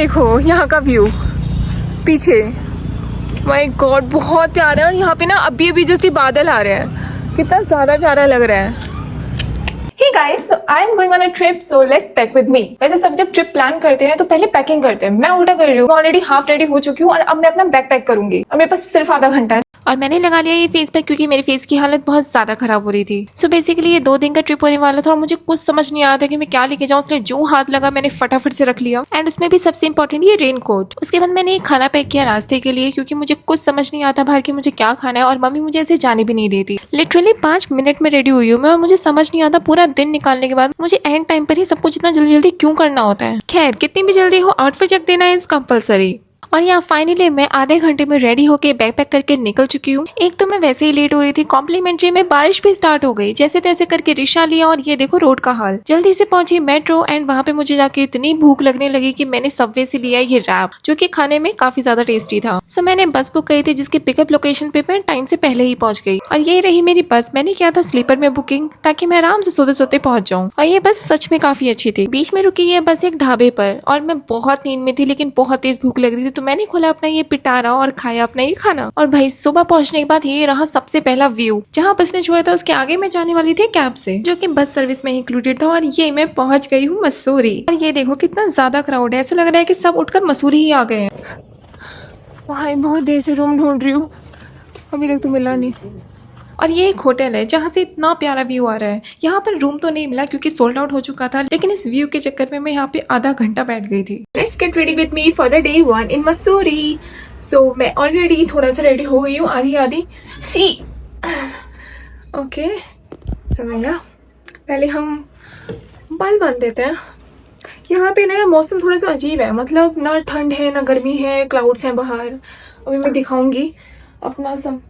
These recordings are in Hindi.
देखो यहाँ का व्यू पीछे, माय गॉड बहुत प्यारा है। और यहाँ पे ना अभी अभी जस्ट ये बादल आ रहे हैं, कितना ज़्यादा प्यारा लग रहा है। Hey guys, so I am going on a trip, so let's pack with me. वैसे सब जब ट्रिप प्लान करते हैं तो पहले पैकिंग करते हैं, मैं उल्टा कर रही हूँ। मैं ऑलरेडी हाफ रेडी हो चुकी हूँ और अब मैं अपना बैग पैक करूंगी और मेरे पास सिर्फ आधा घंटा है। और मैंने लगा लिया ये फेस पैक क्योंकि मेरी फेस की हालत बहुत ज्यादा खराब हो रही थी। सो बेसिकली ये 2 दिन का ट्रिप होने वाला था और मुझे कुछ समझ नहीं आ रहा था कि मैं क्या लेके जाऊँ, इसलिए जो हाथ लगा मैंने फटाफट से रख लिया। एंड उसमें भी सबसे इंपॉर्टेंट ये रेन कोट। उसके बाद मैंने एक खाना पैक किया नाश्ते के लिए क्योंकि मुझे कुछ समझ नहीं आता बाहर की मुझे क्या खाना है और मम्मी मुझे ऐसे जाने भी नहीं देती। लिटरली 5 मिनट में रेडी हुई हूँ मैं और मुझे समझ नहीं आता पूरा दिन निकालने के बाद मुझे एंड टाइम पर ही सब कुछ इतना जल्दी जल्दी क्यों करना होता है। खैर कितनी भी जल्दी हो आउटफिट चेक देना इज कंपलसरी। और यहाँ फाइनली मैं आधे घंटे में रेडी होके बैग पैक करके निकल चुकी हूँ। एक तो मैं वैसे ही लेट हो रही थी, कॉम्प्लीमेंट्री में बारिश भी स्टार्ट हो गई। जैसे तैसे करके रिक्शा लिया और ये देखो रोड का हाल। जल्दी से पहुंची मेट्रो एंड वहाँ पे मुझे जाके इतनी भूख लगने लगी कि मैंने सबवे से लिया ये रैप जो कि खाने में काफी ज्यादा टेस्टी था। सो मैंने बस बुक करी थी जिसके पिकअप लोकेशन पे मैं टाइम से पहले ही पहुंच गई और ये रही मेरी बस। मैंने किया था स्लीपर में बुकिंग ताकि मैं आराम से सोते सोते पहुंच जाऊँ और ये बस सच में काफी अच्छी थी। बीच में रुकी है बस एक ढाबे पर और मैं बहुत नींद में थी लेकिन बहुत तेज भूख लग रही थी तो मैंने खोला अपना ये पिटारा और खाया अपना ये खाना। और भाई सुबह पहुंचने के बाद ये रहा सबसे पहला व्यू। जहाँ बस ने छोड़ा था उसके आगे मैं जाने वाली थी कैब से जो कि बस सर्विस में इंक्लूडेड था और ये मैं पहुंच गई हूँ मसूरी। और ये देखो कितना ज्यादा क्राउड है, ऐसा लग रहा है कि सब उठकर मसूरी ही आ गए हैं। वहाँ बहुत देर से रूम ढूंढ रही हूँ, अभी तक तो मिला नहीं। और ये एक होटल है जहाँ से इतना प्यारा व्यू आ रहा है। यहाँ पर रूम तो नहीं मिला क्योंकि सोल्ड आउट हो चुका था, लेकिन इस व्यू के चक्कर में मैं यहाँ पे आधा घंटा बैठ गई थी। Let's get ready with me for the day 1 इन मसूरी। सो मैं ऑलरेडी थोड़ा सा रेडी हो गई हूँ, आधी आधी सी। ओके सो या पहले हम बाल बांध देते हैं। यहाँ पे ना मौसम थोड़ा सा अजीब है, मतलब ना ठंड है ना गर्मी है, क्लाउड्स हैं बाहर। अभी मैं दिखाऊंगी अपना सब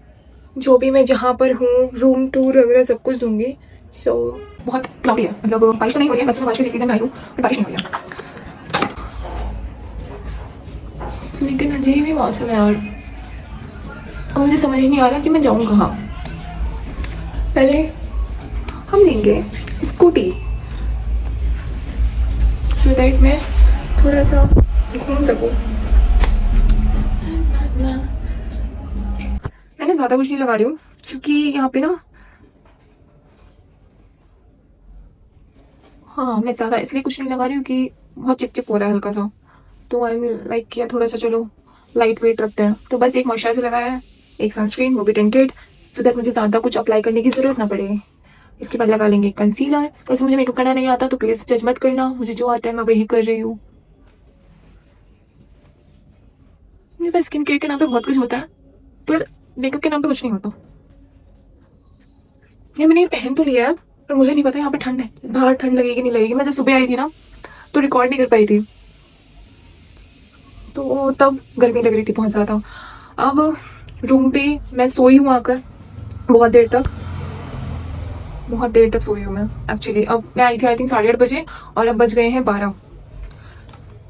जो भी मैं जहाँ पर हूँ, रूम टूर वगैरह सब कुछ दूंगी। सो बहुत क्लाउडी है, मतलब बारिश तो नहीं हो रही है, बस मैं बारिश के सीजन में आई हूँ पर बारिश नहीं हो रही है। लेकिन अजीब ही मौसम है और अब मुझे समझ नहीं आ रहा कि मैं जाऊँ कहाँ। पहले हम लेंगे स्कूटी सो दैट मैं थोड़ा सा घूम सकूँ। मैंने ज़्यादा कुछ नहीं लगा रही हूँ क्योंकि यहाँ पे ना हाँ मैं ज़्यादा इसलिए कुछ नहीं लगा रही हूँ कि बहुत चिपचिप हो रहा है हल्का सा, तो आई मीन लाइक किया थोड़ा सा चलो लाइट वेट रखते हैं। तो बस एक मॉइस्चराइजर लगाया है, एक सनस्क्रीन वो भी टिंटेड सो दैट मुझे ज़्यादा कुछ अप्लाई करने की ज़रूरत ना पड़े। इसके बाद लगा लेंगे कंसीलर। वैसे मुझे मेकअप करना नहीं आता तो प्लीज़ जज मत करना, मुझे जो आता है मैं वही कर रही हूँ। मेरे पास स्किन केयर के नाम पे बहुत कुछ होता है पर मेकअप के नाम पे कुछ नहीं होता। ये मैंने पहन तो लिया है पर मुझे नहीं पता यहाँ पे ठंड है, बाहर ठंड लगेगी नहीं लगेगी। मैं जब सुबह आई थी ना तो रिकॉर्ड नहीं कर पाई थी, तो तब गर्मी लग रही थी बहुत ज़्यादा। अब रूम पे मैं सोई हूँ आकर बहुत देर तक सोई हूँ मैं एक्चुअली। अब मैं आई थी आई थिंक 8:30 बजे और अब बज गए हैं 12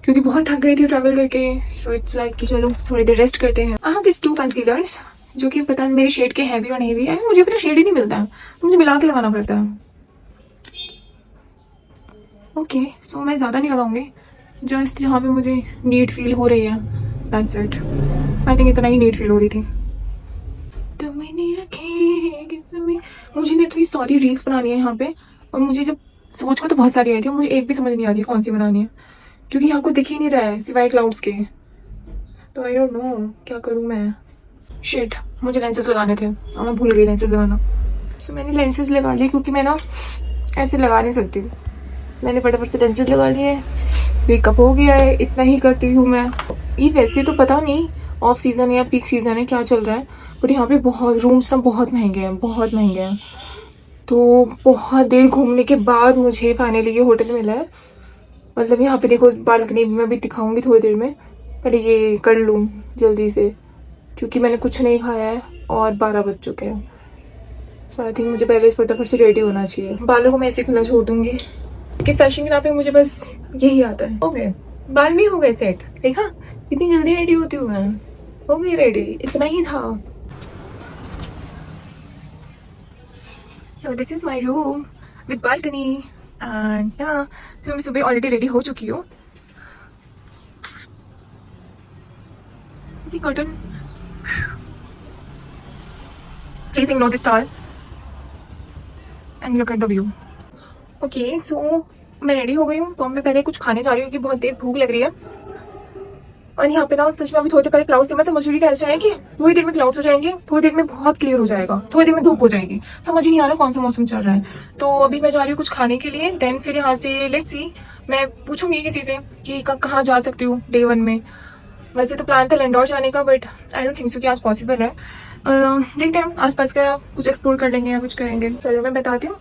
क्योंकि बहुत थक गई थी ट्रैवल करके। सो इट्स लाइक कि चलो थोड़ी देर रेस्ट करते हैं। आई हैव दिस 2 कंसीलर्स जो कि पता नहीं मेरे शेड के हैवी और नेवी है, मुझे अपना शेड ही नहीं मिलता है तो मुझे मिला के लगाना पड़ता है। ओके सो मैं ज़्यादा नहीं लगाऊंगी, जस्ट जहाँ पे मुझे नीड फील हो रही है दैट्स इट। आई थिंक इतना ही नीड फील हो रही थी। तो मैंने मुझे नहीं थोड़ी सारी रील्स बनानी है यहाँ पे और मुझे जब सोच को तो बहुत सारी आई थी, मुझे एक भी समझ नहीं आ रही कौन सी बनानी है क्योंकि यहाँ कुछ दिख ही नहीं रहा है सिवाय क्लाउड्स के। तो आई डोंट नो क्या करूँ मैं। शिट मुझे लेंसेज लगाने थे और मैं भूल गई लेंसेज लगाना। सो मैंने लेंसेज लगा लिए क्योंकि मैं ना ऐसे लगा नहीं सकती। मैंने फटाफट से लेंसेज लगा लिए, मेकअप हो गया है, इतना ही करती हूँ मैं। ये वैसे तो पता नहीं ऑफ सीज़न है या पीक सीज़न है क्या चल रहा है बट यहाँ पे बहुत रूम्स ना बहुत महंगे हैं। तो बहुत देर घूमने के बाद मुझे फाइनली ये होटल मिला है। मतलब यहाँ पे देखो बालकनी में भी दिखाऊंगी थोड़ी देर में, पहले ये कर लूँ जल्दी से क्योंकि मैंने कुछ नहीं खाया है और 12 बज चुके हैं। सो आई थिंक मुझे पहले इस फटाफट से रेडी होना चाहिए। बालों को मैं ऐसे खुला छोड़ दूंगी क्योंकि फैशन के नाम पे मुझे बस यही आता है। हो गए बाल भी हो गए सेट, देखा कितनी जल्दी रेडी होती हूँ मैं। हो गई रेडी, इतना ही था। So this is my room with balcony and या। तो मैं सुबह ऑलरेडी रेडी हो चुकी हूँ See curtain. Please ignore the star and look at the view. Okay, so मैं रेडी हो गई हूँ, तो मैं पहले कुछ खाने जा रही हूँ कि बहुत तेज भूख लग रही है। और यहाँ पे ना सच में अभी थोड़ी देर पहले क्लाउड्स थे, मतलब मजबूरी कैसे है कि थोड़ी देर में क्लाउड्स हो जाएंगे, थोड़ी देर में बहुत क्लियर हो जाएगा, थोड़ी देर में धूप हो जाएगी, समझ ही नहीं आ रहा कौन सा मौसम चल रहा है। तो अभी मैं जा रही हूँ कुछ खाने के लिए, देन फिर यहाँ से लेट्स सी, मैं पूछूंगी किसी से कि कहाँ जा सकती हूँ डे 1 में। वैसे तो प्लान था लैंडोर जाने का, but I don't think so कि आज पॉसिबल है। देखते हैं आसपास का कुछ एक्सप्लोर कर लेंगे या कुछ करेंगे। चलो मैं बताती हूँ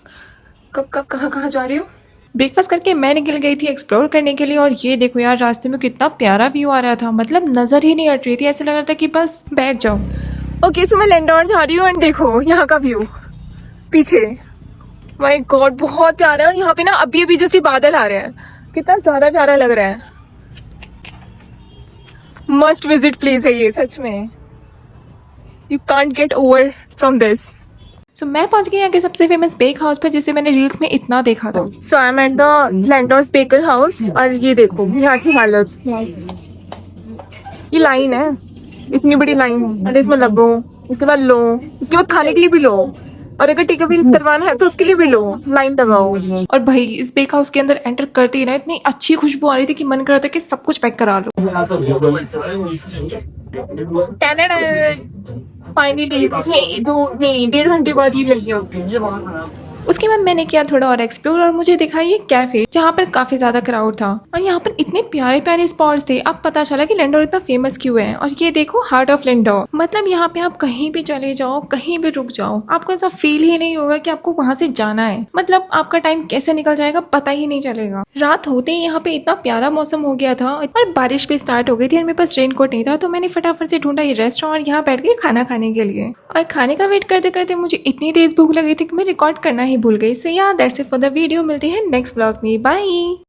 कब कब कहाँ जा रही हूँ। ब्रेकफास्ट करके मैं निकल गई थी एक्सप्लोर करने के लिए, और ये देखो यार रास्ते में कितना प्यारा व्यू आ रहा था, मतलब नजर ही नहीं हट रही थी, ऐसा लग रहा था कि बस बैठ जाओ। ओके, सो मैं लैंडोर जा रही हूँ एंड देखो यहाँ का व्यू पीछे, माय गॉड बहुत प्यारा है। और यहाँ पे ना अभी अभी जस्ट बादल आ रहे हैं, कितना ज्यादा प्यारा लग रहा है। मस्ट विजिट प्लेस है ये सच में, you can't get over from this. So मैं पहुंच गई यहाँ के सबसे फेमस बेक हाउस पे, जिसे मैंने रील्स में इतना देखा था। So I am at the Landour's baker house, और ये देखो यहाँ की हालत, ये लाइन है, इतनी बड़ी लाइन, अरे इसमें लगो, उसके बाद लो, उसके बाद खाने के लिए भी लो, और अगर टिकट भी करवाना है तो उसके लिए भी लो, लाइन लगाओ। और भाई इस बेक हाउस के अंदर एंटर करते ही ना इतनी अच्छी खुशबू आ रही थी कि मन कर रहा था कि सब कुछ पैक करा लो। फाइनली डेढ़ घंटे बाद ही लगी होती। उसके बाद मैंने किया थोड़ा और एक्सप्लोर, और मुझे दिखा ये कैफे जहाँ पर काफी ज्यादा क्राउड था, और यहाँ पर इतने प्यारे प्यारे स्पॉट्स थे। अब पता चला कि लैंडोर इतना फेमस क्यों है। और ये देखो हार्ट ऑफ लैंडोर, मतलब यहाँ पे आप कहीं भी चले जाओ, कहीं भी रुक जाओ, आपको ऐसा फील ही नहीं होगा कि आपको वहां से जाना है। मतलब आपका टाइम कैसे निकल जाएगा पता ही नहीं चलेगा। रात होते ही यहाँ पे इतना प्यारा मौसम हो गया था, और बारिश भी स्टार्ट हो गई थी, और मेरे पास रेनकोट नहीं था, तो मैंने फटाफट से ढूंढा ये रेस्टोरेंट और यहाँ बैठ गई खाना खाने के लिए। और खाने का वेट करते करते मुझे इतनी तेज भूख लगी थी कि मैं रिकॉर्ड करना ही भूल गई। सो या that's it for the video. मिलते हैं नेक्स्ट ब्लॉग में, बाय।